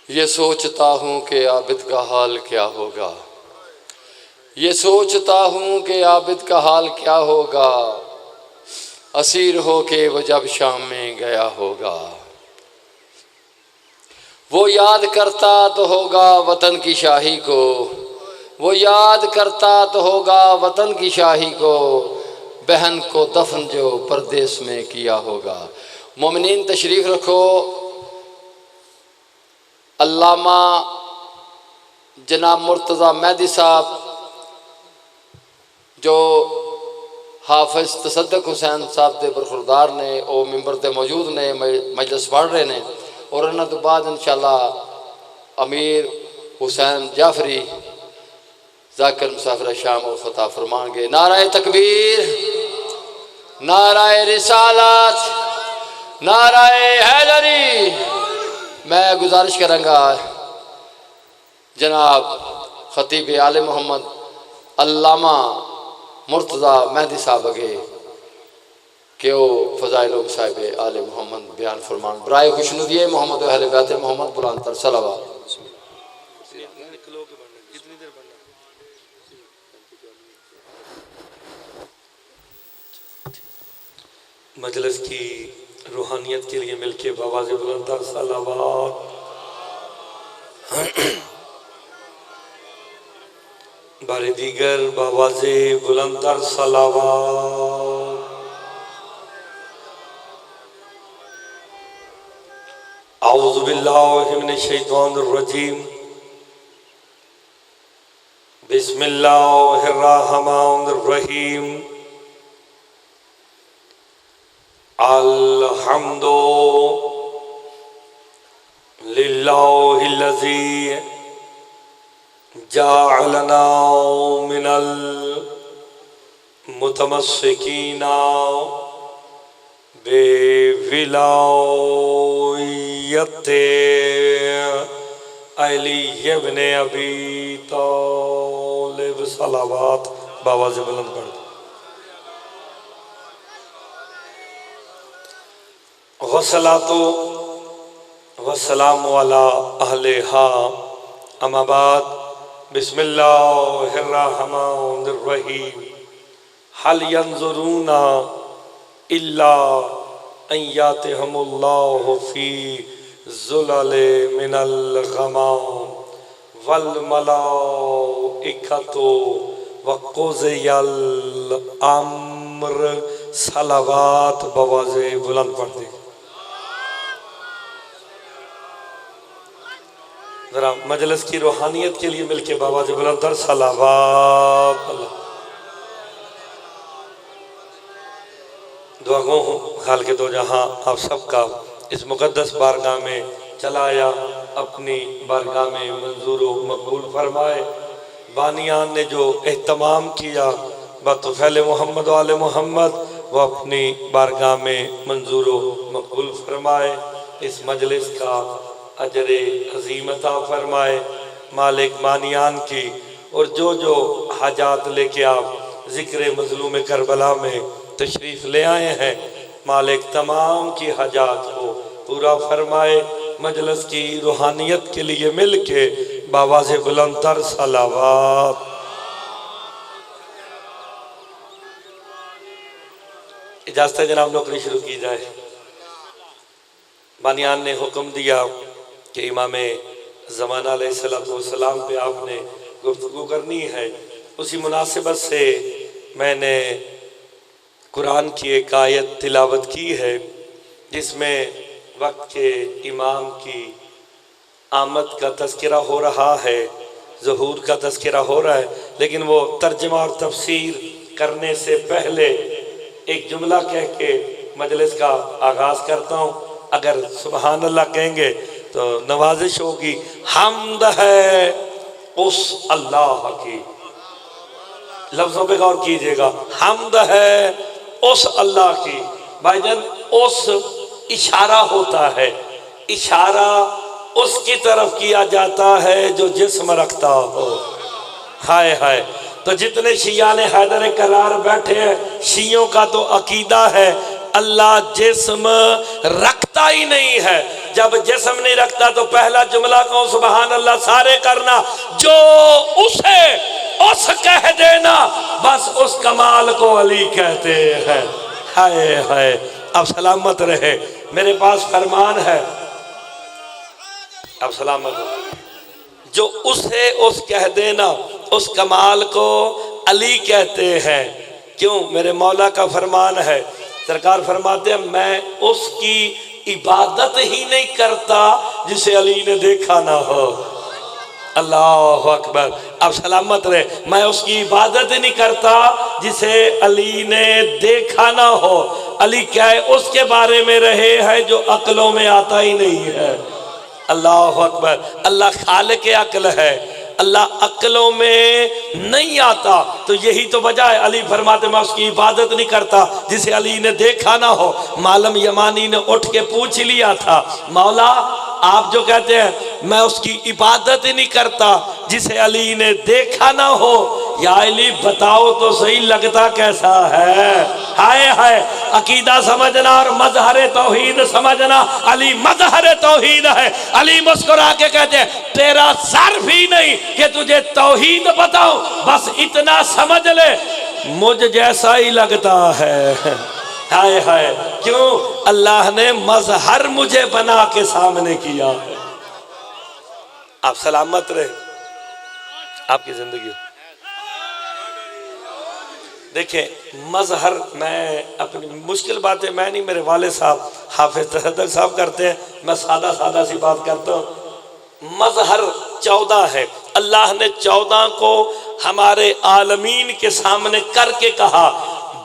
ये सोचता हूँ कि आबिद का हाल क्या होगा, ये सोचता हूँ कि आबिद का हाल क्या होगा, असीर हो के वो जब शाम में गया होगा। वो याद करता तो होगा वतन की शाही को, वो याद करता तो होगा वतन की शाही को, बहन को दफन जो परदेस में किया होगा। मोमिनीन तशरीफ़ रखो। अल्लामा जनाब मुर्तज़ा मेहदी साहब जो हाफिज तसद्दुक़ हुसैन साहब के बरखुरदार ने वो मिंबर ते मौजूद ने, मजलिस पढ़ रहे हैं और उन्होंने तो बाद इंशाअल्लाह अमीर हुसैन जाफरी ज़ाकिर मुसाफिर शाम और ख़ुता फरमाएंगे। नाराए तकबीर, नाराए रिसालत, नाराए हैदरी। मैं गुजारिश करूँगा जनाब ख़तीब आले मोहम्मद अल्लामा मुर्तज़ा मेहदी साहब अगे कि वो फ़ज़ाइल साहिब आले मोहम्मद बयान फरमान। बराए खुशनुदी मोहम्मद अहले बैत मोहम्मद बुलंदतर सलावत। मजलिस की रूहानियत के लिए मिलके बाबाज़ बुलंदतर सलावत। बारे दीगर बाबाज़े बुलंदतर सलावत। औज़ु बिल्लाहि मिनश शैतानिर रजीम। बिस्मिल्लाहिर रहमानिर रहीम। अल्हम्दु लिल्लाहिल्लज़ी जअलना मिनल मुतमस्सिकीना बेविलायते अली इब्न अबी तालिब सलावत। बाबाज़े बुलंद पढ़। वस्सलातु वस्सलामु अला अहलिहा अम्मा बाद। बिस्मिल्लाहिर्रहमानिर्रहीम। हल यंजुरूना इल्ला अन यातिहमुल्लाहु फी ज़ुलले मिनल गमाम वल मलाइकतु व क़ुज़ियल अम्र सलावत। बाबाज़े बुलंद पढ़ दे। जरा मजलिस की रूहानियत के लिए मिलके बाबाज़े बुलंदतर सलावत। दुआ गो हाल के दो जहाँ आप सबका इस मुक़द्दस बारगाह में चलाया अपनी बारगाह में मंजूर व मकबूल फरमाए। बानियान ने जो एहतमाम किया बतौफ़ैल मोहम्मद वाले मोहम्मद वो अपनी बारगाह में मंजूर व मकबूल फरमाए। इस मजलिस का अजरे अज़ीम अता फरमाए मालिक बानियान की। और जो जो हाजात लेके आप ज़िक्र मज़लूम करबला में तशरीफ़ ले आए हैं मालिक तमाम की हाजात को पूरा फरमाए। मजलिस की रूहानियत के लिए मिल के बाबाज़े बुलंदतर सलावत। इजाज़त है जनाब नौकरी शुरू की जाए। बानियान ने हुक्म दिया कि इमाम ज़माना अलैहिस्सलाम पे आपने गुफ्तगू करनी है। उसी मुनासिबत से मैंने कुरान की एक आयत तिलावत की है जिसमें वक्त के इमाम की आमद का तज़किरा हो रहा है, ज़हूर का तज़किरा हो रहा है। लेकिन वो तर्जुमा और तफसीर करने से पहले एक जुमला कह के मजलिस का आगाज़ करता हूँ। अगर सुबहान अल्लाह कहेंगे तो नवाजिश होगी। हम्द है उस अल्लाह की। लफ्ज़ों पे गौर कीजिएगा। हम्द है उस अल्लाह की। भाईजान उस इशारा होता है, इशारा उसकी तरफ किया जाता है जो जिस्म रखता हो। हाय हाय। तो जितने शिया ने हैदर करार बैठे हैं, शियों का तो अकीदा है अल्लाह जिस्म रखता ही नहीं है। जब जिस्म नहीं रखता तो पहला जुमला कौन? सुबहान अल्लाह सारे करना। जो उसे उस कह देना, बस उस कमाल को अली कहते हैं। हाय हाय, अब सलामत रहे। मेरे पास फरमान है, अब सलामत रहे। जो उसे उस कह देना, उस कमाल को अली कहते हैं। क्यों? मेरे मौला का फरमान है, सरकार फरमाते हैं मैं उसकी इबादत ही नहीं करता जिसे अली ने देखा ना हो। अल्लाह अकबर, अब सलामत रहे। मैं उसकी इबादत ही नहीं करता जिसे अली ने देखा ना हो। अली क्या है? उसके बारे में रहे हैं जो अक्लों में आता ही नहीं है। अल्लाह अकबर, अल्लाह खालिक अक्ल है, अल्लाह अक्लों में नहीं आता। तो यही तो वजह है, अली फरमाते मैं उसकी इबादत नहीं करता जिसे अली ने देखा ना हो। मालम यमानी ने उठ के पूछ लिया था, मौला आप जो कहते हैं मैं उसकी इबादत ही नहीं करता जिसे अली ने देखा ना हो, या अली बताओ तो सही लगता कैसा है? हाय हाय, अकीदा समझना और मजहर तौहीद समझना। अली मजहर तौहीद है। अली मुस्कुरा के कहते हैं तेरा सर्फ ही नहीं कि तुझे तौहीद बताऊं, बस इतना समझ ले मुझ जैसा ही लगता है। हाय हाय, क्यों? अल्लाह ने मजहर मुझे बना के सामने किया है। आप सलामत रहे, आपकी जिंदगी। देखें मजहर, मैं अपनी मुश्किल बातें मैं नहीं, मेरे वाले साहब हाफिज तसद्दुक़ साहब करते हैं, मैं सादा सादा सी बात करता हूँ। मजहर 14 है। अल्लाह ने 14 को हमारे आलमीन के सामने करके कहा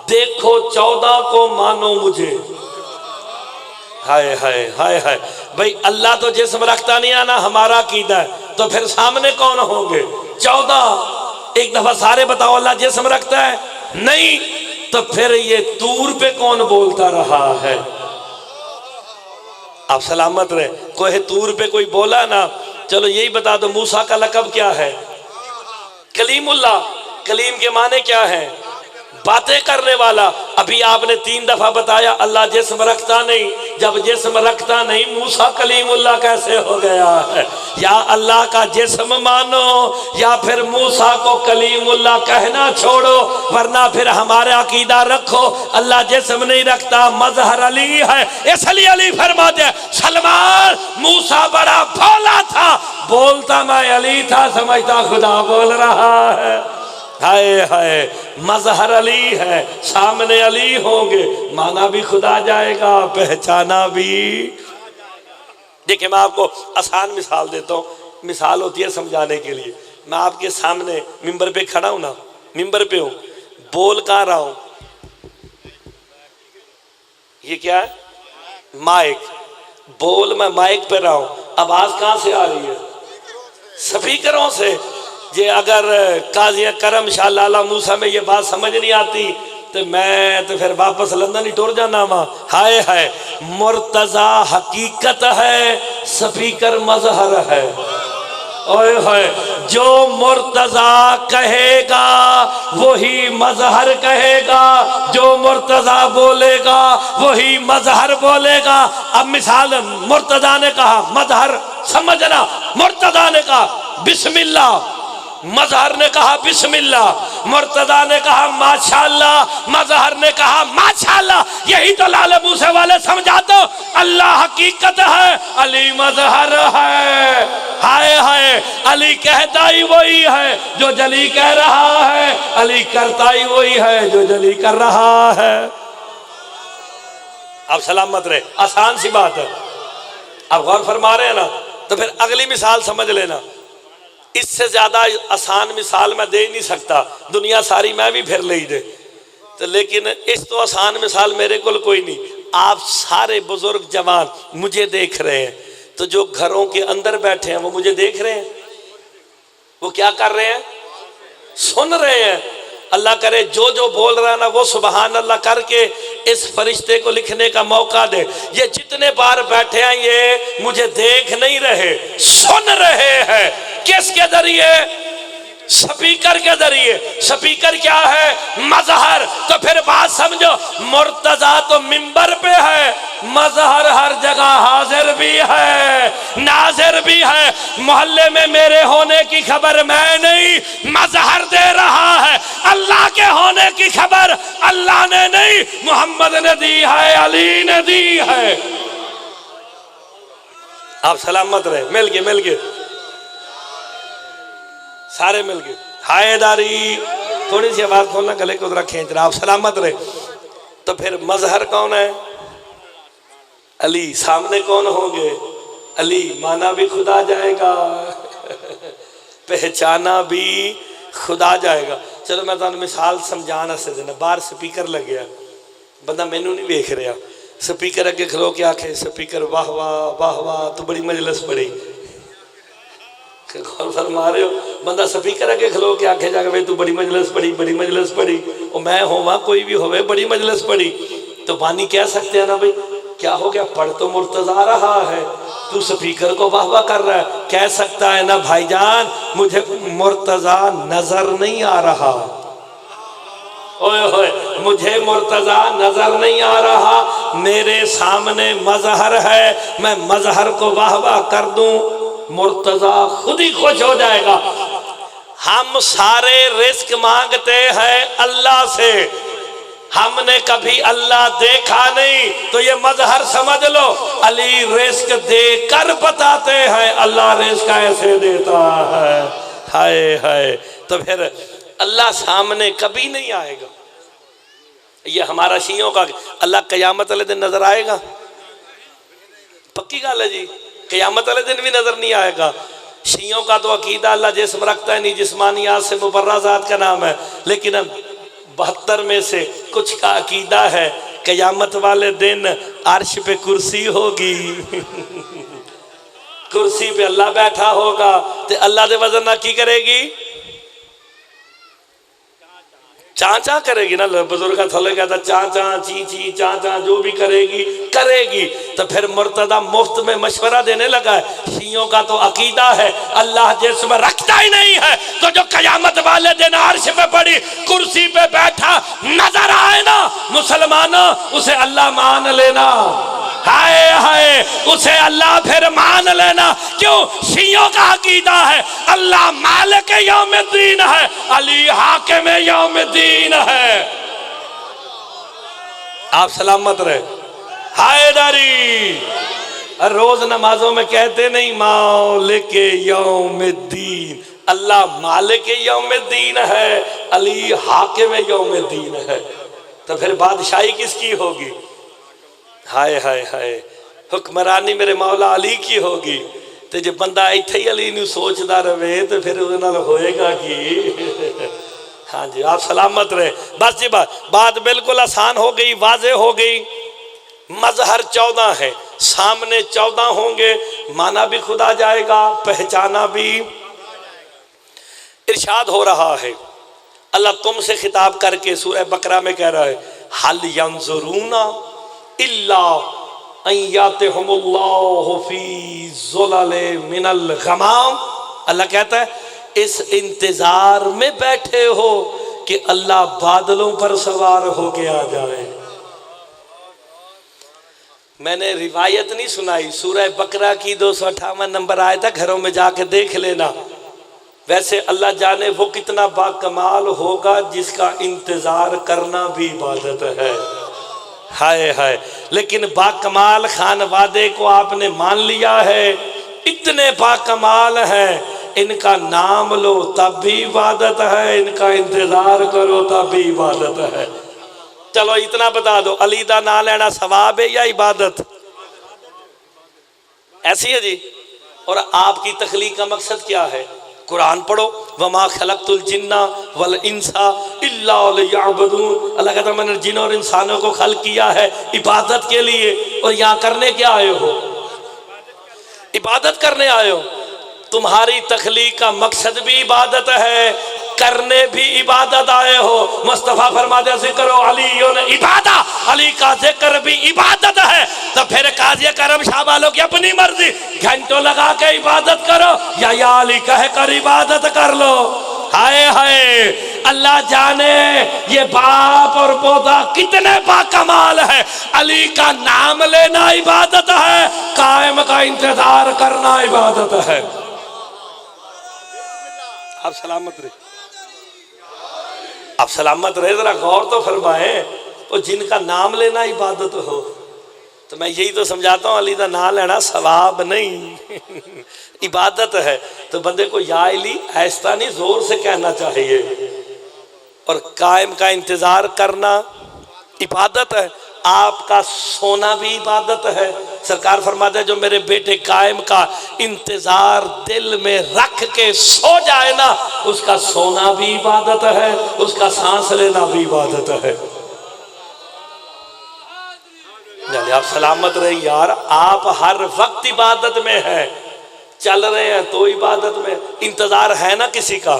देखो 14 को मानो मुझे। हाय हाय हाय हाय, भाई अल्लाह तो जिस्म रखता नहीं है ना, हमारा अकीदा है, तो फिर सामने कौन होंगे? 14। एक दफा सारे बताओ अल्लाह जिस्म रखता है? नहीं, तो फिर ये तूर पे कौन बोलता रहा है? आप सलामत रहे। कोई तूर पे कोई बोला ना, चलो यही बता दो मूसा का लकब क्या है? कलीमुल्लाह। कलीम के माने क्या है? बातें करने वाला। अभी आपने 3 दफा बताया अल्लाह जिस्म रखता नहीं। जब जिस्म रखता नहीं, मूसा कलीमुल्लाह कैसे हो गया है? या अल्लाह का जिस्म मानो या फिर मूसा को कलीमुल्लाह कहना छोड़ो, वरना फिर हमारा अकीदा रखो अल्लाह जिस्म नहीं रखता, मजहर अली है। इसलिए अली फरमाते हैं सलमान मूसा बड़ा भोला था, बोलता मैं अली था, समझता खुदा बोल रहा है। हाय हाय, मजहर अली है, सामने अली होंगे, माना भी खुदा जाएगा, पहचाना भी। देखिए मैं आपको आसान मिसाल देता हूँ, मिसाल होती है समझाने के लिए। मैं आपके सामने मिंबर पे खड़ा हूँ ना, मिंबर पे हूँ, बोल कहाँ रहा हूँ? ये क्या है? माइक। बोल मैं माइक पे रहा हूँ, आवाज कहाँ से आ रही है? स्पीकरों से। जे अगर काजी करम शाह लाला मूसा में ये बात समझ नहीं आती तो मैं तो फिर वापस लंदन ही टुर जाना वा। हाय हाय, मुर्तजा हकीकत है, स्पीकर मजहर है। ओए होए, जो मुर्तजा कहेगा वही मजहर कहेगा, जो मुर्तजा बोलेगा वही मजहर बोलेगा। अब मिसाल, मुर्तजा ने कहा मजहर समझना, मुर्तजा ने कहा बिस्मिल्लाह, मजहर ने कहा बिस्मिल्लाह, मुर्तजा ने कहा माशाअल्लाह, मजहर ने कहा माशाअल्लाह। यही तो लाल मूसे वाले समझाते हो अल्लाह हकीकत है, अली मजहर है। हाय हाय, अली कहता ही वही है जो जली कह रहा है, अली करता ही वही है जो जली कर रहा है। अब सलामत रहे, आसान सी बात है। अब गौर फरमा रहे हैं ना, तो फिर अगली मिसाल समझ लेना। इससे ज्यादा आसान मिसाल मैं दे नहीं सकता, दुनिया सारी मैं भी फिर ले दे तो, लेकिन इस तो आसान मिसाल मेरे को कोई नहीं। आप सारे बुजुर्ग जवान मुझे देख रहे हैं, तो जो घरों के अंदर बैठे हैं वो मुझे देख रहे हैं, वो क्या कर रहे हैं? सुन रहे हैं। अल्लाह करे जो जो बोल रहा है ना वो सुबहान अल्लाह करके इस फरिश्ते को लिखने का मौका दे। ये जितने बार बैठे हैं ये मुझे देख नहीं रहे, सुन रहे हैं। किसके जरिए? स्पीकर के जरिए। स्पीकर क्या है? मजहर। तो फिर बात समझो, मुर्तजा तो मिंबर पे है, मजहर हर जगह हाजिर भी है, नाजिर भी है। मोहल्ले में मेरे होने की खबर मैं नहीं, मजहर दे रहा है। अल्लाह के होने की खबर अल्लाह ने नहीं, मोहम्मद ने दी है, अली ने दी है। आप सलामत रहे। मिल गए सारे मिल गए। हायदारी, थोड़ी सी आवाज खोलना, गले को जरा खींच रहा। आप सलामत रहे। तो फिर मजहर कौन है? अली। सामने कौन होंगे? अली। माना भी खुदा जाएगा, पहचाना भी खुदा जाएगा। चलो मैं तुहानू मिसाल समझाना से देना। बाहर स्पीकर लगे, बंदा मैनू नहीं वेख रहा, स्पीकर अगे खलो के आखे, स्पीकर वाह वाह वाह वाह, तू बड़ी मजलिस पढ़ी। गौर फरमा रहे हो? बंदा स्पीकर अगे खलो के आखे जाके भाई तू बड़ी मजलिस पढ़ी, बड़ी मजलिस पढ़ी। और मैं होवा, कोई भी होवे, बड़ी मजलिस पढ़ी, तो बानी कह सकते हैं ना भाई क्या हो गया, पढ़ तो मुर्तजा रहा है, तू स्पीकर को वाह वाह कर रहा है। कह सकता है ना भाईजान मुझे मुर्तजा नजर नहीं आ रहा, ओए होए मुझे मुर्तजा नजर नहीं आ रहा, मेरे सामने मजहर है, मैं मजहर को वाह वाह कर दूं, मुर्तजा खुद ही खुश हो जाएगा। हम सारे रिस्क मांगते हैं अल्लाह से, हमने कभी अल्लाह देखा नहीं, तो ये मजहर समझ लो अली रिस्क देकर बताते हैं, अल्लाह रिस्क ऐसे देता है। हाय हाय। तो फिर अल्लाह सामने कभी नहीं आएगा। ये हमारा शियों का, अल्लाह कयामत वाले दिन नजर आएगा? पक्की गल है जी, कयामत वाले दिन भी नजर नहीं आएगा। शियों का तो अकीदा अल्लाह जिस्म रखता है नहीं, जिस्मानियात से मुबर्रा ज़ात का नाम है, लेकिन 72 में से कुछ का अकीदा है कयामत वाले दिन अर्श पे कुर्सी होगी, कुर्सी पे अल्लाह बैठा होगा, तो अल्लाह दे वजन ना की करेगी, चा चा करेगी ना। बुजुर्ग थले कहता चा चा ची ची चा चा, जो भी करेगी करेगी। तो फिर मुर्तदा मुफ्त में मशवरा देने लगा है। शियों का तो अकीदा है अल्लाह जिसमें रखता ही नहीं है, तो जो कयामत वाले दिन अर्श पे पड़ी कुर्सी पे बैठा नजर आए ना मुसलमानों, उसे अल्लाह मान लेना। हाय हाय, उसे अल्लाह फिर मान लेना। क्यों? शियों का अकीदा है अल्लाह मालिक यौमिद्दीन है, अली हाकिम यौमिद्दीन है। आप सलामत रहे। हायदारी रोज नमाजों में कहते नहीं मालिक यौमिद्दीन, अल्लाह मालिक यौमिद्दीन है, अली हाकिम यौमिद्दीन है। तो फिर बादशाही किसकी होगी? हाय हाय हाय, हुक्मरानी मेरे मौला अली की होगी। तो जो बंदा इत्थे ही अली नूं सोचता रहे तो फिर उहदे नाल होएगा की? हाँ जी, आप सलामत रहे। बस जी बात बिल्कुल आसान हो गई, वाजे हो गई। मजहर 14 है, सामने 14 होंगे, माना भी खुदा जाएगा, पहचाना भी। इरशाद हो रहा है, अल्लाह तुमसे खिताब करके सूरह बकरा में कह रहा है, हल यंजुरूना इल्ला अय्यातहुमुल्लाहु फी ज़ुलले मिनल गमाम। अल्लाह कहता है इस इंतजार में बैठे हो कि अल्लाह बादलों पर सवार होके आ जाए। मैंने रिवायत नहीं सुनाई, सूरह बकरा की 258 नंबर आयत है, घरों में जाके देख लेना। वैसे अल्लाह जाने वो कितना बाकमाल होगा जिसका इंतजार करना भी इबादत है। हाय हाय, लेकिन बाकमाल खान वादे को आपने मान लिया है, इतने बाकमाल हैं, इनका नाम लो तब भी इबादत है, इनका इंतजार करो तब भी इबादत है। चलो इतना बता दो, अली दा नाम लेना सवाब है या इबादत? ऐसी है जी। और आपकी तख्लीक का मकसद क्या है? कुरान पढ़ो, वमा खलक़तुल जिन्ना वल इंसा इल्ला लियअबुदून। अल्लाह कहता है मैंने जिन और इंसानों को खल्क किया है इबादत के लिए, और यहाँ करने क्या आए हो? इबादत करने आए हो। तुम्हारी तख्लीक का मकसद भी इबादत है, करने भी इबादत आए हो। मुस्तफा फरमाते जिक्र अली इबादा, अली का जिक्र भी इबादत है। तो फिर काज़ी करम शाह वालों की अपनी मर्जी, घंटों लगा के इबादत करो या अली कह कर इबादत कर लो। हाय हाय, अल्लाह जाने ये बाप और पोता कितने बाकमाल है। अली का नाम लेना इबादत है, कायम का इंतजार करना इबादत है। आप सलामत रहे, आप सलामत रहे। जरा गौर तो फरमाए, तो जिनका नाम लेना इबादत हो, तो मैं यही तो समझाता हूँ, अली का नाम लेना सवाब नहीं इबादत है। तो बंदे को या अली ऐसा नहीं जोर से कहना चाहिए, और कायम का इंतजार करना इबादत है। आपका सोना भी इबादत है। सरकार फरमाते हैं जो मेरे बेटे कायम का इंतजार दिल में रख के सो जाए ना, उसका सोना भी इबादत है, उसका सांस लेना भी इबादत है। आप सलामत रहे यार, आप हर वक्त इबादत में हैं, चल रहे हैं तो इबादत में। इंतजार है ना किसी का,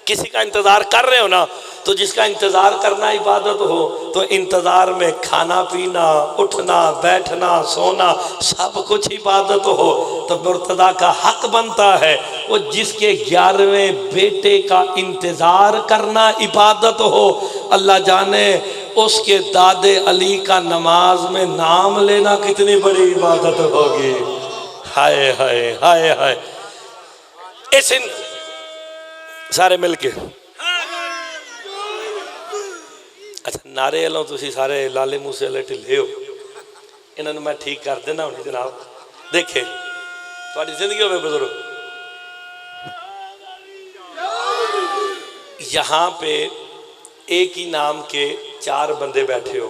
किसी का इंतजार कर रहे हो ना, तो जिसका इंतजार करना इबादत हो, तो इंतजार में खाना पीना, उठना बैठना सोना सब कुछ इबादत हो, तो मुर्तदा का हक बनता है वो जिसके 11वें बेटे का इंतजार करना इबादत हो, अल्लाह जाने उसके दादे अली का नमाज में नाम लेना कितनी बड़ी इबादत होगी। हाय हाय हाय हाय। इस सारे मिलके अच्छा नारे वालों तुसी सारे लाले मूसे वाले ढिले हो, इन्होंने मैं ठीक कर देना हूँ जनाब। देखे थोड़ी जिंदगी हो बुजुर्ग, यहाँ पे एक ही नाम के 4 बंदे बैठे हो,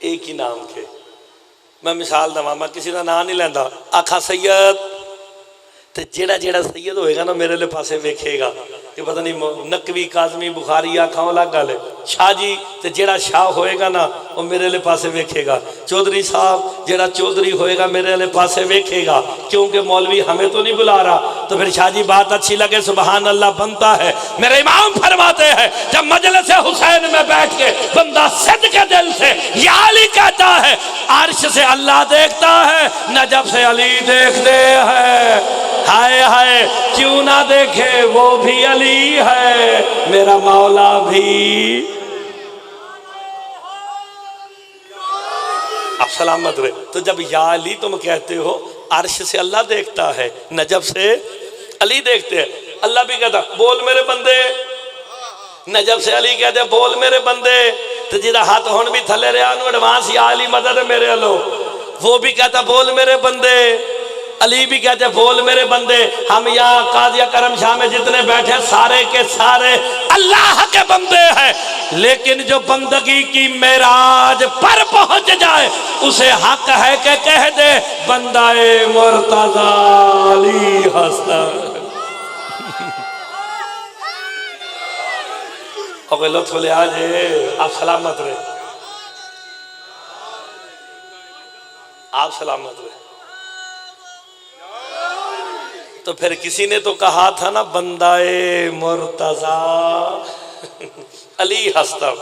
एक ही नाम के। मैं मिसाल दवा, मैं किसी का नाम नहीं लेंदा, आखा सैयद, तो जेड़ा जेड़ा सैयद होएगा ना मेरे लिए पासे वेखेगा कि पता नहीं नकवी काजमी बुखारी आखा अलग गल है। शाह जी, तो जेड़ा शाह होएगा ना वो मेरे लिए पासे वेखेगा। चौधरी साहब, जेड़ा चौधरी होएगा मेरे लिए पासे वेखेगा, क्योंकि मौलवी हमें तो नहीं बुला रहा। तो फिर शाह जी बात अच्छी लगे सुबहान अल्लाह बनता है। मेरे इमाम फरमाते हैं जब मजलिस हुसैन में बैठ के बंदा सिद्ध के दिल से या अली कहता है, अर्श से अल्लाह देखता है, नजब से अली देखते हैं। हाय हाय, क्यों ना देखे वो भी अली है, मेरा मौला भी। आप सलामत रहे। तो जब या अली तुम कहते हो, अर्श से अल्लाह देखता है, नजब से अली देखते हैं। अल्लाह भी कहता बोल मेरे बंदे, नजब से अली कहते बोल मेरे बंदे। तो जिदा हाथ होन भी थले रहा एडवांस या अली मदद मेरे अलो, वो भी कहता बोल मेरे बंदे। अली भी कहते बोल मेरे बंदे। हम यहाँ काजिया करम शाह में जितने बैठे सारे के सारे अल्लाह के बंदे हैं, लेकिन जो बंदगी की मेराज पर पहुंच जाए उसे हक है कि कह दे बंदाए मुर्तज़ा अली हसन। लुत्फ ले आज आप सलामत रहे, आप सलामत रहे। तो फिर किसी ने तो कहा था ना बंदाए मुर्तज़ा अली हस्तम।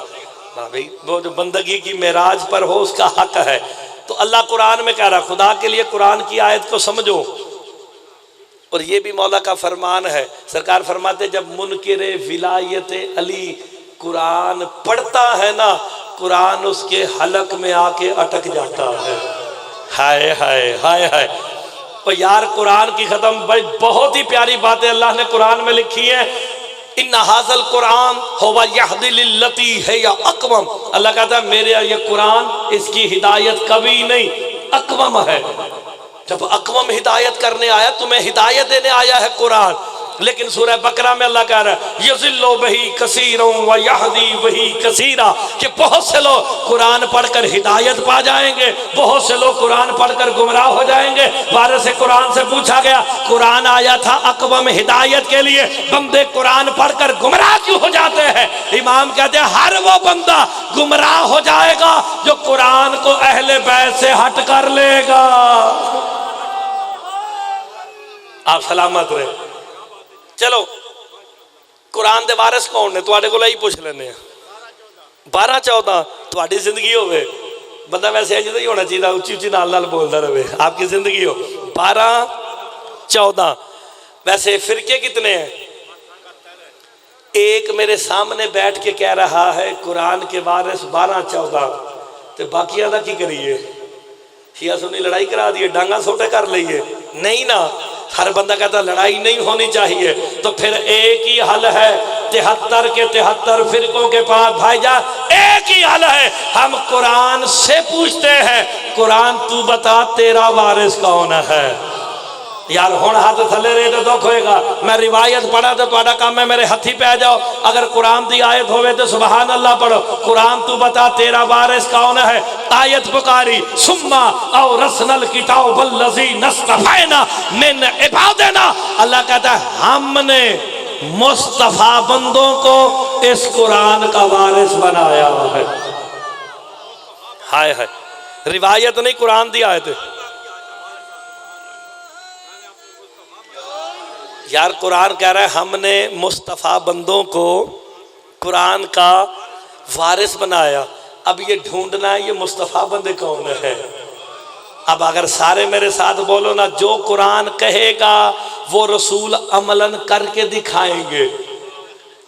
हाँ भाई, वो जो बंदगी की मेराज पर हो उसका हक है। तो अल्लाह कुरान में कह रहा, खुदा के लिए कुरान की आयत को समझो। और ये भी मौला का फरमान है, सरकार फरमाते जब मुनकिरे विलायत अली कुरान पढ़ता है ना, कुरान उसके हलक में आके अटक जाता है। हाय हाय हाय हाय। तो यार कुरान की खत्म भाई, बहुत ही प्यारी बातें अल्लाह ने कुरान में लिखी है। इन्ना हाज़ल कुरान हुवा यहदी लिल्लती है या अक़वम। अल्लाह कहता है मेरे ये कुरान इसकी हिदायत कभी नहीं, अक़वम है। जब अक़वम हिदायत करने आया, तुम्हें हिदायत देने आया है कुरान। लेकिन सूरह बकरा में अल्लाह कह रहा है यज़िल्लु बिही कसीरों व यहदी बिही कसीरा, कि बहुत से लोग कुरान पढ़कर हिदायत पा जाएंगे, बहुत से लोग कुरान पढ़कर गुमराह हो जाएंगे। वारिस से कुरान से पूछा गया, कुरान आया था अक़वम हिदायत के लिए, बंदे कुरान पढ़कर गुमराह क्यों हो जाते हैं? इमाम कहते हैं हर वो बंदा गुमराह हो जाएगा जो कुरान को अहले बैत से हट कर लेगा। आप सलामत रहे। चलो कुरान दे वारिस कौन ने, तुहाडे कोल ही पूछ लेने। 12-14 तुहाडी जिंदगी होवे, बंदा वैसे इंज ही होना चाहिए, उच्ची उच्ची नाल नाल बोलता रहे, आपकी जिंदगी हो 12-14। वैसे फिरके कितने हैं? एक मेरे सामने बैठ के कह रहा है कुरान के वारिस 12-14, तो बाकिया का की करिए? शिया सुन्नी लड़ाई करा दिए, डांगा सोटे कर लीए? नहीं ना, हर बंदा कहता लड़ाई नहीं होनी चाहिए। तो फिर एक ही हल है, 73 के 73 फिरकों के पास भाईजान एक ही हल है, हम कुरान से पूछते हैं, कुरान तू बता तेरा वारिस कौन है? यार हुण हाथ थले रहे तो दुख होएगा। मैं रिवायत पढ़ा तो तुम्हारा काम है मेरे हथी पे आ जाओ। अगर कुरान की आयत होवे तो सुभान अल्लाह पढ़ो। कुरान तू बता तेरा वारिस कौन है? आयत पुकारी सुम्मा औ रसनल किताबल लजी नस्तफैना मिन इबादिना। अल्लाह कहता है हमने मुस्तफा बंदों को इस कुरान का वारिस बनाया है। हाय हाय, रिवायत नहीं कुरान दी आयत। यार कुरान कह रहा है हमने मुस्तफ़ा बंदों को कुरान का वारिस बनाया। अब ये ढूंढना है ये मुस्तफ़ा बंदे कौन है। अब अगर सारे मेरे साथ बोलो ना, जो कुरान कहेगा वो रसूल अमलन करके दिखाएंगे।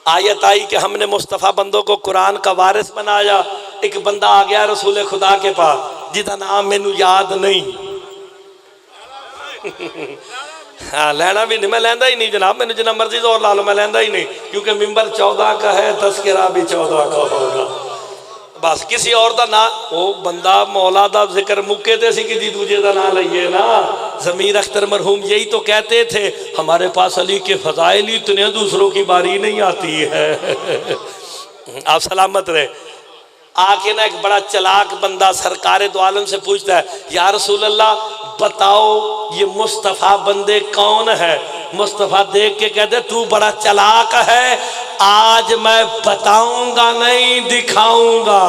आयत आई कि हमने मुस्तफ़ा बंदों को कुरान का वारिस बनाया। एक बंदा आ गया रसूल खुदा के पास जिसका नाम मैनू याद नहीं हाँ लेना भी नहीं, मैं लेंदा ही नहीं जनाब, मैंने जितना मर्जी जोर ला लो मैं लेंदा ही नहीं, क्योंकि मिंबर 14 का है, तस्करा भी 14 का होगा। बस किसी और का ना वो बंदा मौला का जिक्र मुके थे सी किसी दूजे का ना लइए ना। ज़मीर अख्तर मरहूम यही तो कहते थे, हमारे पास अली के फजाइल ही इतने, दूसरों की बारी नहीं आती है आप सलामत रहे। आके ना एक बड़ा चलाक बंदा सरकारे दो आलम से पूछता है, या रसूल अल्लाह बताओ ये मुस्तफ़ा बंदे कौन है? मुस्तफ़ा देख के कहते तू बड़ा चलाक है, आज मैं बताऊंगा नहीं दिखाऊंगा।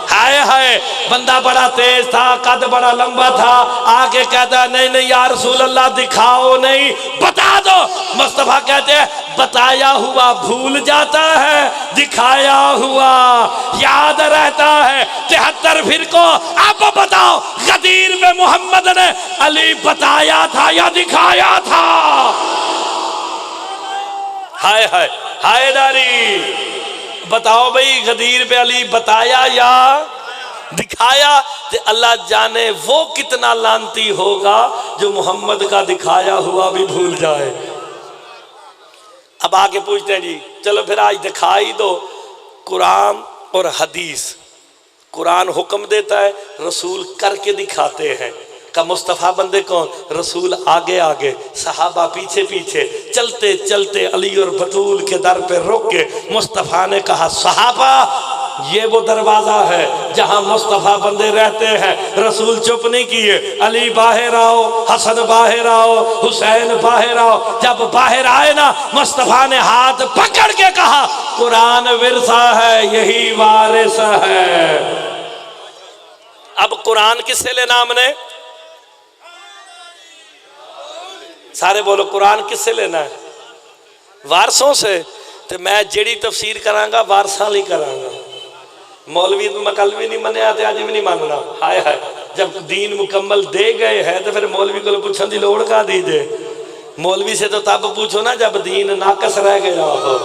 हाय हाय, बंदा बड़ा तेज था, कद बड़ा लंबा था, आगे कहता नहीं नहीं या रसूल अल्लाह दिखाओ नहीं बता दो। मुस्तफ़ा कहते हैं बताया हुआ भूल जाता है, दिखाया हुआ याद रहता है। 73 फिरको आप बताओ गदीर में मोहम्मद ने अली बताया था या दिखाया था? हाय हाय हाय दारी, बताओ भाई गदीर पे अली बताया या दिखाया? तो अल्लाह जाने वो कितना लानती होगा जो मोहम्मद का दिखाया हुआ भी भूल जाए। अब आके पूछते हैं जी चलो फिर आज दिखा ही दो। कुरान और हदीस, कुरान हुक्म देता है, रसूल करके दिखाते हैं। का मुस्तफ़ा बंदे कौन? रसूल आगे आगे, सहाबा पीछे पीछे। चलते चलते अली और बतूल के दर पे रुक के मुस्तफ़ा ने कहा सहाबा ये वो दरवाज़ा है जहां मुस्तफ़ा बंदे रहते हैं। रसूल चुप नहीं किए, अली बाहर आओ, हसन बाहर आओ, हुसैन बाहर आओ। जब बाहर आए ना मुस्तफ़ा ने हाथ पकड़ के कहा कुरान विरसा है, यही वारिस है। अब कुरान किससे लेना हमने? सारे बोलो कुरान किससे लेना है? वारसों से। तो मैं जेड़ी तफसीर करांगा वारसा ही करांगा। मौलवी तो मैं कल भी नहीं मनिया तो अज भी नहीं मानना। हाय हाय, जब दीन मुकम्मल दे गए हैं तो फिर मौलवी को पूछने की लोड़ का दीजिए। मौलवी से तो तब पूछो ना जब दीन नाकस रह गया हो।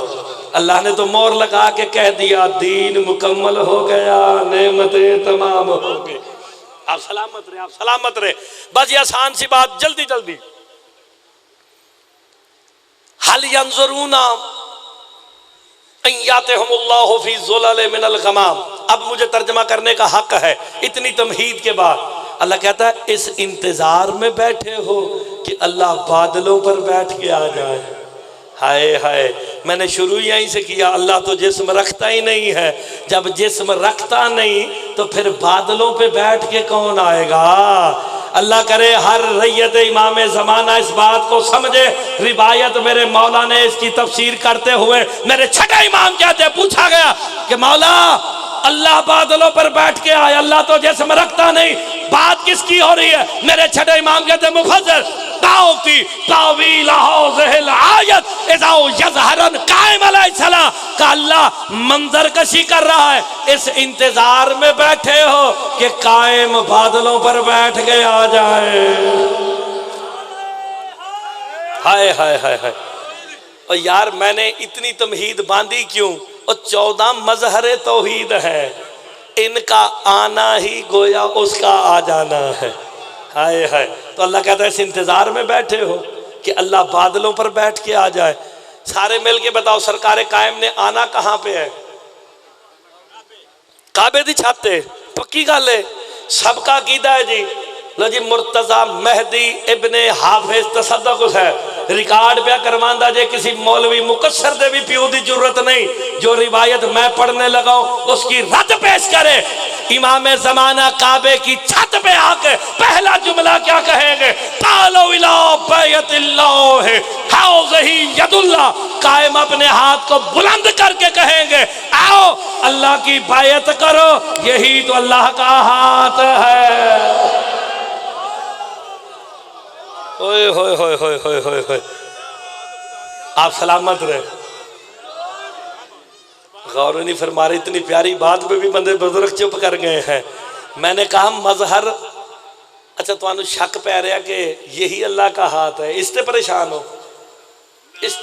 अल्लाह ने तो मोहर लगा के कह दिया दीन मुकम्मल हो गया, नेमतें तमाम हो गई। आप सलामत रहे, आप सलामत रहे। बस ये आसान सी बात, जल्दी जल्दी। हल यंजुरूना अय्यातहुमुल्लाहु फी ज़ुलल मिनल गमाम। अब मुझे तर्जमा करने का हक है। इतनी तमहीद के बाद अल्लाह कहता है इस इंतजार में बैठे हो कि अल्लाह बादलों पर बैठ के आ जाए। हाय हाय, मैंने शुरू यहीं से किया। अल्लाह तो जिस्म रखता ही नहीं है, जब जिस्म रखता नहीं तो फिर बादलों पे बैठ के कौन आएगा? अल्लाह करे हर रैयत इमाम ज़माना इस बात को समझे। रिवायत मेरे मौला ने इसकी तफसीर करते हुए मेरे छठे इमाम कहते, पूछा गया कि मौला अल्लाह बादलों पर बैठ के आए, अल्लाह तो जिस्म रखता नहीं, बात किसकी हो रही है? मेरे छठे इमाम कहते मुफस्सिर ताऊती तावील हाज़िल आयत इज़ा यज़हरन कायम अलैहिस्सलाम का अल्लाह मंजर कशी कर रहा है। इस इंतजार में बैठे हो कि कायम बादलों पर बैठ के आ जाए। हाय हाय हाय हाय, और यार मैंने इतनी तमहीद बांधी क्यों? और 14 मजहर तौहीद है, इनका आना ही गोया उसका आ जाना है। हाय हाय। तो अल्लाह कहता है इस इंतजार में बैठे हो कि अल्लाह बादलों पर बैठ के आ जाए। सारे मिल के बताओ सरकार कायम ने आना कहाँ पे है? काबे दी छत ते। पक्की गल है, सबका अकीदा है जी। लो जी, मुर्तजा मेहदी इब्ने हाफिज तसद्दुक है, रिकॉर्ड पे करवांदा जे किसी मौलवी मुकस्सर दे भी प्यू की जरूरत नहीं, जो रिवायत मैं पढ़ने लगा उसकी रद्द पेश करे। इमाम ज़माना काबे की छत पे आके पहला जुमला क्या कहेंगे? तालो इला बैतिल्लाह हाउज़ही यदुल्लाह। कायम अपने हाथ को बुलंद करके कहेंगे आओ अल्लाह की बायत करो, यही तो अल्लाह का हाथ है। ओए होए होए होए होए होए होए। आप सलामत रहे। गौर नहीं फरमा रहे, इतनी प्यारी बात पे भी बंदे बुजुर्ग चुप कर गए हैं। मैंने कहा मजहर, अच्छा तुहानू शक पै रहा कि यही अल्लाह का हाथ है, इससे परेशान हो? इस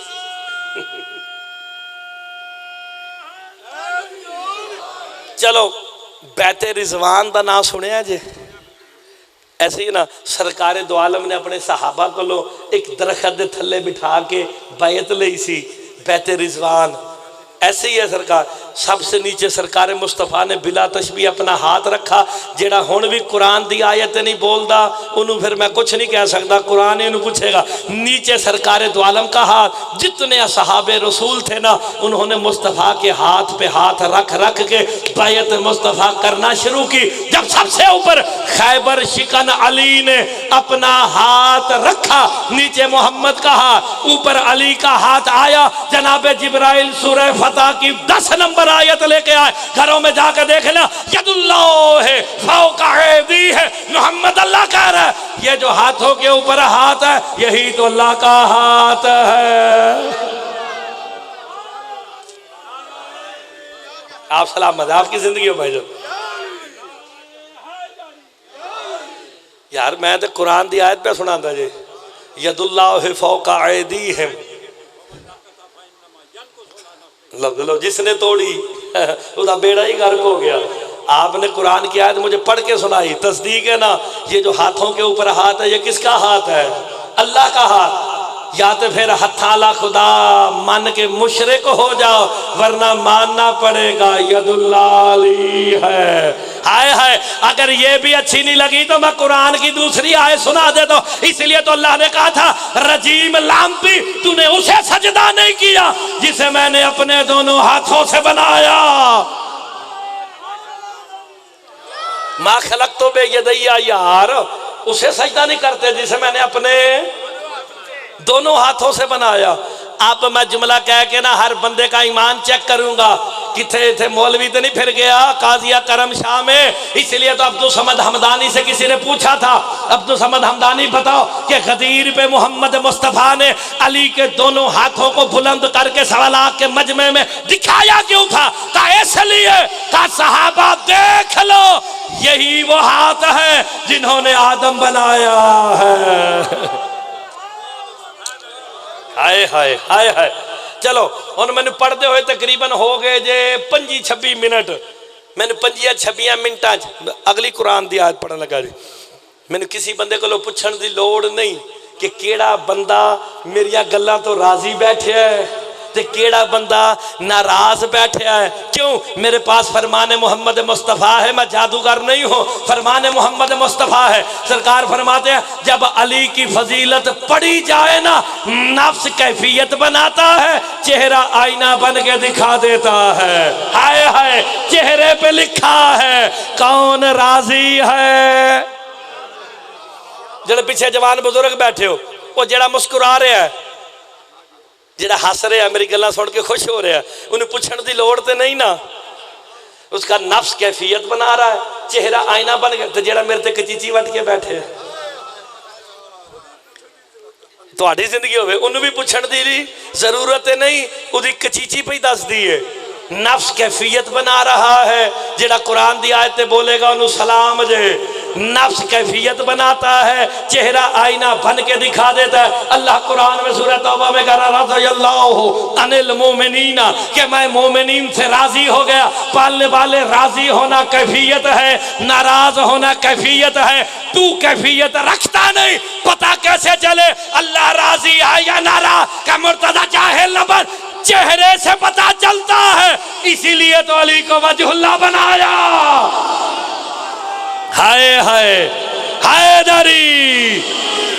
चलो बैते रिजवान का नाम सुनिया जे? ऐसे ही ना सरकार दो आलम ने अपने सहाबा को एक दरखत के थले बिठा के बैत ली सी, बैते रिजवान। ऐसे ही है सरकार, सबसे नीचे सरकार मुस्तफा ने बिला तशबी अपना हाथ रखा। जेड़ा हुण भी कुरान की आयत नहीं बोलता उन्होंने फिर मैं कुछ नहीं कह सकता, कुरान ही पूछेगा। नीचे सरकार दो आलम का हाथ। जितने असहाबे रसूल थे ना, उन्होंने मुस्तफ़ा के हाथ पे हाथ रख रख के बैत मुस्तफ़ा करना शुरू की। जब सबसे ऊपर खैबर शिकन अली ने अपना हाथ रखा, नीचे मोहम्मद का हाथ, ऊपर अली का हाथ आया। जनाबे जिब्राइल सूरह फतह की 10 नंबर आयत लेके आए। घरों में जाकर देख लेना, यदुल्लाह है फौका ऐदी है। मोहम्मद अल्लाह कह रहा है ये जो हाथों के ऊपर हाथ है यही तो अल्लाह का हाथ है। आप सलामत, आपकी जिंदगी हो भाईजान। यार मैं तो कुरान की आयत पे सुनाता जी, यदुल्लाह फौका ऐदीहिम। लो जिसने तोड़ी उसका बेड़ा ही गर्क हो गया। आपने कुरान की आयत मुझे पढ़ के सुनाई, तस्दीक है ना? ये जो हाथों के ऊपर हाथ है ये किसका हाथ है? अल्लाह का हाथ। या तो फिर हथाला खुदा मान के मुशरिक हो जाओ, वरना मानना पड़ेगा यदुल्लाही है। हाय हाय। अगर ये भी अच्छी नहीं लगी तो मैं कुरान की दूसरी आयत सुना देता हूं। इसलिए तो अल्लाह ने कहा था रजीम लामती, तूने उसे सजदा नहीं किया जिसे मैंने अपने दोनों हाथों से बनाया। माँ खलक तो बेयदैया, यार उसे सजदा नहीं करते जिसे मैंने अपने दोनों हाथों से बनाया। अब मैं जुमला कह के ना हर बंदे का ईमान चेक करूंगा, किथे थे मौलवी तो नहीं फिर गया काजिया करम शाह में। इसलिए तो अब्दुल समद हमदानी से किसी ने पूछा था, अब्दुल समद हमदानी बताओ कि गदीर पे मोहम्मद मुस्तफ़ा ने अली के दोनों हाथों को बुलंद करके 1.25 लाख के मजमे में दिखाया क्यों था? कहा इसलिए कहा सहाबा देख लो यही वो हाथ है जिन्होंने आदम बनाया है। हाय हाय हाय हाय। चलो हुण मैनू पढ़ते हुए तकरीबन हो गए जे 25-26 मिनट। मैंने 25-26 मिनटा अगली कुरान की आयत पढ़न लगा जी। मैंने किसी बंदे को पूछण की लोड़ नहीं कि केड़ा बंदा मेरिया गल्लां तो राजी बैठा है ते केड़ा बंदा नाराज बैठा है। क्यों? मेरे पास फरमाने मोहम्मद मुस्तफ़ा है, मैं जादूगर नहीं हूँ। फरमाने मोहम्मद मुस्तफ़ा है। सरकार फरमाते हैं जब अली की फजीलत पढ़ी जाए ना, नफ्स कैफियत बनाता है, चेहरा आईना बन के दिखा देता है। हाय हाय। चेहरे पे लिखा है कौन राजी है। जेड़े पीछे जवान बुजुर्ग बैठे हो, वो जेड़ा मुस्कुरा रहा है, जेड़ा हस रहा है, मेरी गल्लां सुन के खुश हो रहा है, उन्हें पूछण की लोड़ तो नहीं ना। उसका नफ्स कैफियत बना रहा है, चेहरा आईना बन गया। तो जेड़ा मेरे ते कचीची वट के बैठे तुहाडी जिंदगी होवे उन्हें भी पूछण की जरूरत नहीं, उसकी कचीची पे दस दी है। नफ्स कैफियत बना रहा है। जेड़ा कुरान की आयत बोलेगा उन्होंने सलाम जे। नफ्स कैफियत बनाता है, चेहरा आईना बन के दिखा देता है। अल्लाह कुरान में सूरह तौबा में कह रहा रज़ियल्लाहु अनिल मोमिनीना कि मैं मोमिनीन से राजी हो गया। पालने वाले राजी होना कैफियत है, नाराज होना कैफियत है। तू कैफियत रखता नहीं, पता कैसे चले अल्लाह राजी है या नाराज? का मुर्तजा चाहे लबन, चेहरे से पता चलता है। इसीलिए तो अली को वजहुल्लाह बनाया। हाय हाय हैदरी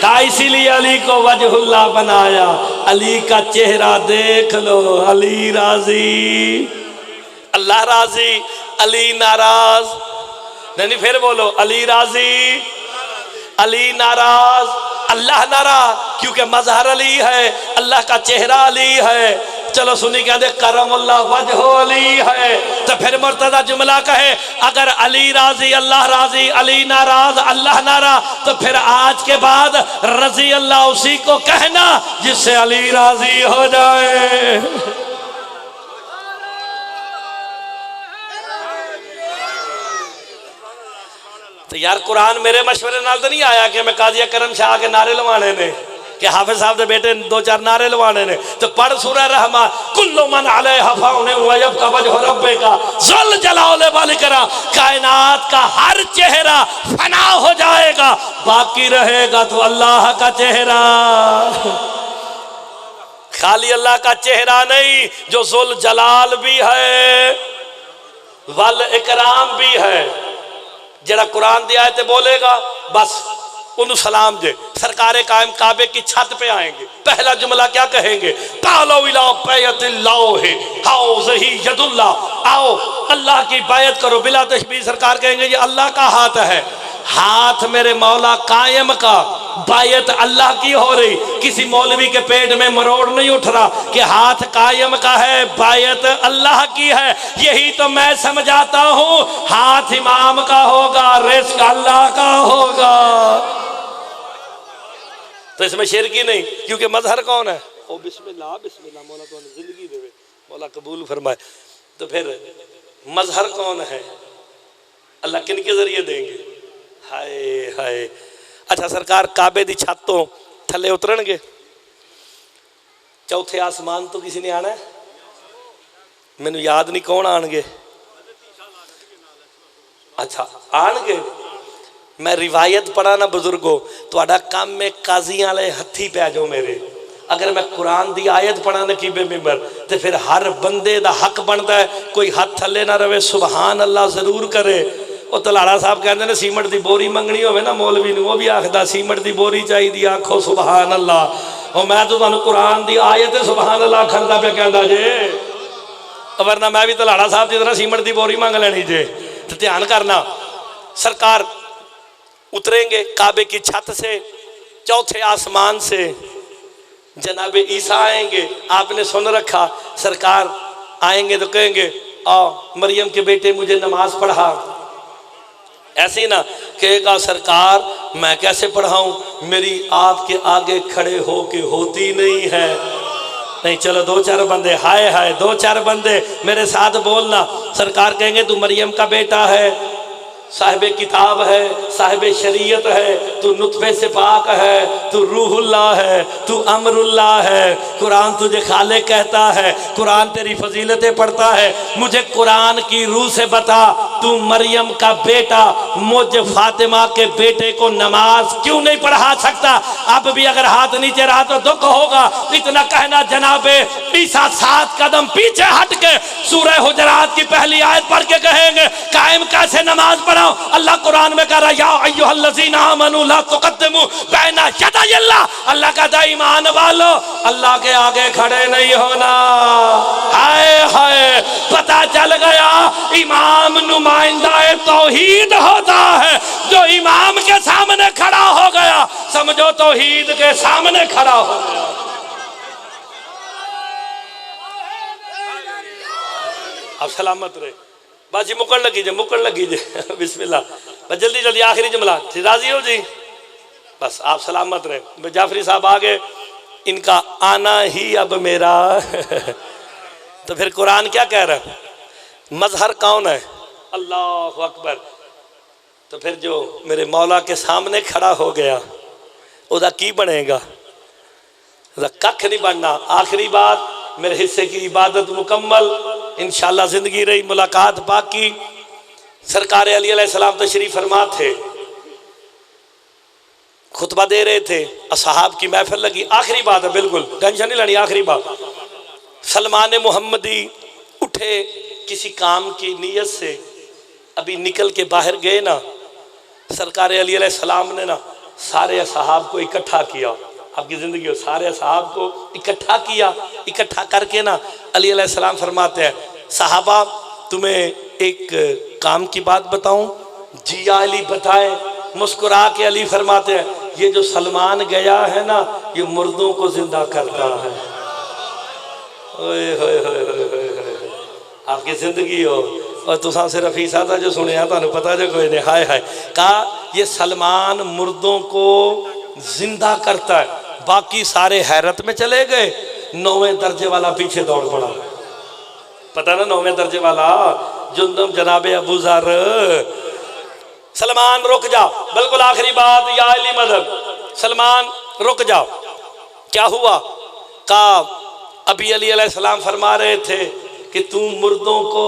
का, इसीलिए अली को वजहुल्लाह बनाया। अली का चेहरा देख लो, अली राजी, अल्लाह राजी, अली नाराज नहीं। फिर बोलो, अली राजी, अली नाराज, अल्लाह नाराज, क्योंकि मजहर अली है, अल्लाह का चेहरा अली है। चलो सुनी क्या दे, करमुल्लाह वजह अली है। तो फिर मुर्तजा जुमला कहे, अगर अली राजी अल्लाह राजी, अली नाराज अल्लाह नाराज, तो फिर आज के बाद रजी अल्लाह उसी को कहना जिससे अली राजी हो जाए। तो यार कुरान मेरे मशवरे नाल तो नहीं आया कि मैं काजिया करम शाह के नारे लवाने ने, कि हाफिज साहब के बेटे दो चार नारे लवाने ने। तो पढ़ सूरह रहमान, कुल्लु मन अलैहा फ़ान व यबका वजहु रब्बिका ज़ुल जलाल वल इकराम। कायनात का हर चेहरा फना हो जाएगा, बाकी रहेगा तो अल्लाह का चेहरा। खाली अल्लाह का चेहरा नहीं, जो ज़ुल जलाल भी है वल इकराम भी है। जरा कुरान दी आयत बोलेगा बस उन्हें सलाम दे। सरकारे कायम काबे की छत पे आएंगे, पहला जुमला क्या कहेंगे? तालो इला बैतिल्लाह हाउज़ही यदुल्लाह, आओ अल्लाह की बैत करो बिला तशबीह। सरकार कहेंगे ये अल्लाह का हाथ है, हाथ मेरे मौला कायम का, बायत अल्लाह की हो रही। किसी मौलवी के पेट में मरोड़ नहीं उठ रहा कि हाथ कायम का है, बायत अल्लाह की है। यही तो मैं समझाता हूँ, हाथ इमाम का होगा, रिज़्क़ अल्लाह का होगा। तो इसमें शिरकी नहीं, क्योंकि मजहर कौन है? ओ बिस्मिल्लाह बिस्मिल्लाह, मौला तो जिंदगी देवे, मौला कबूल फरमाए। तो फिर मजहर कौन है? अल्लाह किन के जरिए देंगे? हाय हाय। अच्छा सरकार काबे दी छत तो थले उतरनगे, चौथे आसमान तो किसी ने आना है? मैनू याद नहीं कौन आनगे। अच्छा आनगे, मैं रिवायत पढ़ा ना बुजुर्गो, तुहाडा काम में काजियां वाले हथी पै जाओ मेरे। अगर मैं कुरान दी आयत पढ़ा ना कीबे मिंबर, तो फिर हर बंदे दा हक बनता है कोई हाथ थले ना रवे, सुबहान अल्लाह जरूर करे। वो तलाड़ा साहब कहते हैं सीमट की बोरी मंगनी हो ना मौलवी ने, वो भी आखदा सीमट की बोरी चाहिए, आखो सुबहान अल्लाह। और मैं तो तुहानू कुरान की आयत सुबहान अल्लाह खंदा पे कहता जे, वरना मैं भी तलाड़ा साहब की तरह सीमट की बोरी मंग लेनी जे। तो ध्यान करना, सरकार उतरेंगे काबे की छत से, चौथे आसमान से जनाबे ईसा आएंगे। आपने सुन रखा, सरकार आएंगे तो कहेंगे आओ मरियम के बेटे मुझे नमाज पढ़ा। ऐसे ही ना कहेगा सरकार मैं कैसे पढ़ाऊं, मेरी आपके आगे खड़े हो के होती नहीं है। नहीं चलो दो चार बंदे, हाय हाय दो चार बंदे मेरे साथ बोलना। सरकार कहेंगे तू मरियम का बेटा है, साहिबे किताब है, साहिबे शरीयत है, तू नुतफे से पाक है, तू रूहुल्लाह है, तू अमरुल्लाह है। कुरान तुझे खाले कहता है, कुरान तेरी फजीलतें पढ़ता है। मुझे कुरान की रूह से बता, तू मरियम का बेटा मुझ फातिमा के बेटे को नमाज क्यों नहीं पढ़ा सकता? अब भी अगर हाथ नीचे रहा तो दुख होगा। इतना कहना जनाबे ईसा 7 कदम पीछे हट के सूरह हुजरात की पहली आयत पढ़ के कहेंगे कायम कैसे नमाज पढ़ाओ? अल्लाह कुरान में कह रहा या अय्युहल्लज़ीना आमनू ला तुक़द्दिमू बैना यदाय अल्लाह। अल्लाह का ईमान वालो अल्लाह के आगे खड़े नहीं होना। हाय हाय, पता चल गया इमाम नुमाइंदा तौहीद होता है। जो इमाम के सामने खड़ा हो गया समझो तौहीद के सामने खड़ा हो गया। अब सलामत रहे, बाजी मुकड़ लगी जे बिस्मिल्लाह। बस जल्दी जल्दी आखिरी जुमला, राजी हो जी? बस आप सलामत रहे। जाफरी साहब आगे, इनका आना ही अब मेरा तो फिर कुरान क्या कह रहा है? मजहर कौन है? अल्लाह अकबर। तो तो फिर जो मेरे मौला के सामने खड़ा हो गया उदा की बनेगा? कख नहीं बनना। आखिरी बात, मेरे हिस्से की इबादत मुकम्मल, इंशाअल्लाह जिंदगी रही मुलाकात बाकी। सरकार अली अलैहिस्सलाम तशरीफ फरमा थे, खुतबा दे रहे थे, असहाब की महफिल लगी। आखिरी बात है, बिल्कुल टेंशन नहीं लेनी, आखिरी बात। सलमान मोहम्मदी उठे किसी काम की नीयत से, अभी निकल के बाहर गए ना, सरकार अली अलैहिस्सलाम ने ना सारे असहाब को इकट्ठा किया। आपकी ज़िंदगी हो, सारे असहाब को इकट्ठा किया। इकट्ठा करके ना अली अलैहिस्सलाम फरमाते हैं, सहाबा तुम्हें एक काम की बात बताऊं? जी या अली बताए। मुस्कुरा के अली फरमाते हैं, ये जो सलमान गया है ना, ये मुर्दों को जिंदा करता है। ओए होए होए होए होए, आपकी जिंदगी हो। और तुसा सिर्फ ही सादा जो सुने तुहानू पता जो कोई नहीं। हाय हाय, कहा ये सलमान मुर्दों को जिंदा करता है। बाकी सारे हैरत में चले गए। 9वें दर्जे वाला पीछे दौड़ पड़ा। पता ना 9वें दर्जे वाला जुंदम जनाबे अबू ज़र, सलमान रुक जाओ, बिल्कुल आखिरी बात, या अली मदद, सलमान रुक जाओ। क्या हुआ? कहा अभी अली अलैहिस्सलाम फरमा रहे थे कि तू मुर्दों को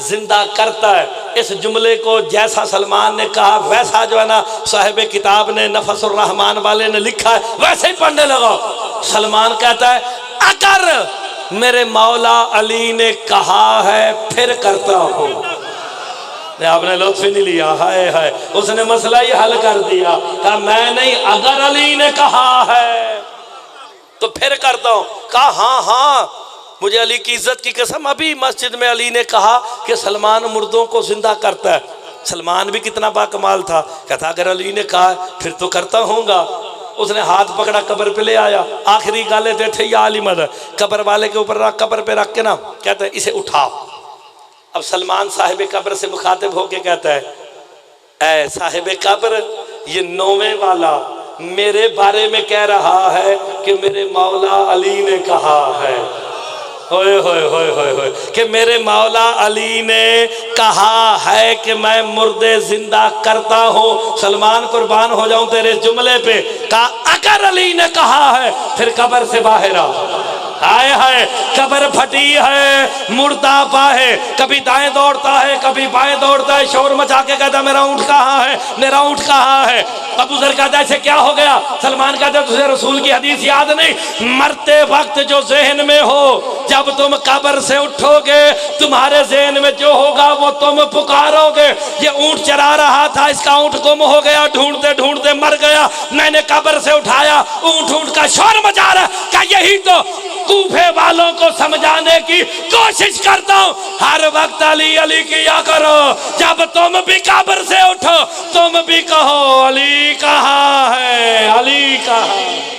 जिंदा करता है। इस जुमले को जैसा सलमान ने कहा वैसा जो है ना साहिब किताब ने नफसुर रहमान वाले ने लिखा है वैसे ही पढ़ने लगा। सलमान कहता है, अगर मेरे मौला अली ने कहा है फिर करता हूँ। आपने लुत्फ ही नहीं लिया। हाय हाय, उसने मसला ही हल कर दिया। कहा मैं नहीं, अगर अली ने कहा है तो फिर करता हूँ। कहा हाँ हाँ, मुझे अली की इज्जत की कसम, अभी मस्जिद में अली ने कहा कि सलमान मुर्दों को जिंदा करता है। सलमान भी कितना बाकमाल था, कहता अगर अली ने कहा फिर तो करता होऊंगा। उसने हाथ पकड़ा, कब्र पे ले आया। आखिरी गाले थे या अली मदद, कब्र वाले के ऊपर रख, कब्र पे रख के ना कहते इसे उठाओ। अब सलमान साहिब कब्र से मुखातिब होके कहता है, ऐ साहिब कब्र, ये 9वें वाला मेरे बारे में कह रहा है कि मेरे मौला अली ने कहा है। होए होए होए होए होए, कि मेरे मौला अली ने कहा है कि मैं मुर्दे जिंदा करता हूँ। सलमान कुर्बान हो जाऊं तेरे जुमले पे। कहा अगर अली ने कहा है फिर कब्र से बाहर आ। हाय हाय, कब्र फटी है, मुर्दा पाए, कभी दाएं दौड़ता है कभी बाएं दौड़ता है, शोर मचा के कहता मेरा ऊँट कहाँ है, मेरा ऊँट कहाँ है। अबू ज़र कहता है क्या हो गया? सलमान कहता है तुझे रसूल की हदीस याद नहीं? मरते वक्त जो ज़हन में हो, जब तुम कब्र से उठोगे तुम्हारे ज़हन में जो होगा वो तुम पुकारोगे। ये ऊँट चरा रहा था, इसका ऊँट गुम हो गया, ढूंढते ढूंढते मर गया, मैंने कब्र से उठाया, ऊँट ऊँट का शोर मचा रहा। क्या यही तो कूफे वालों को समझाने की कोशिश करता हूँ। हर वक्त अली अली किया करो, जब तुम भी कब्र से उठो तुम भी कहो अली कहाँ है, अली कहाँ।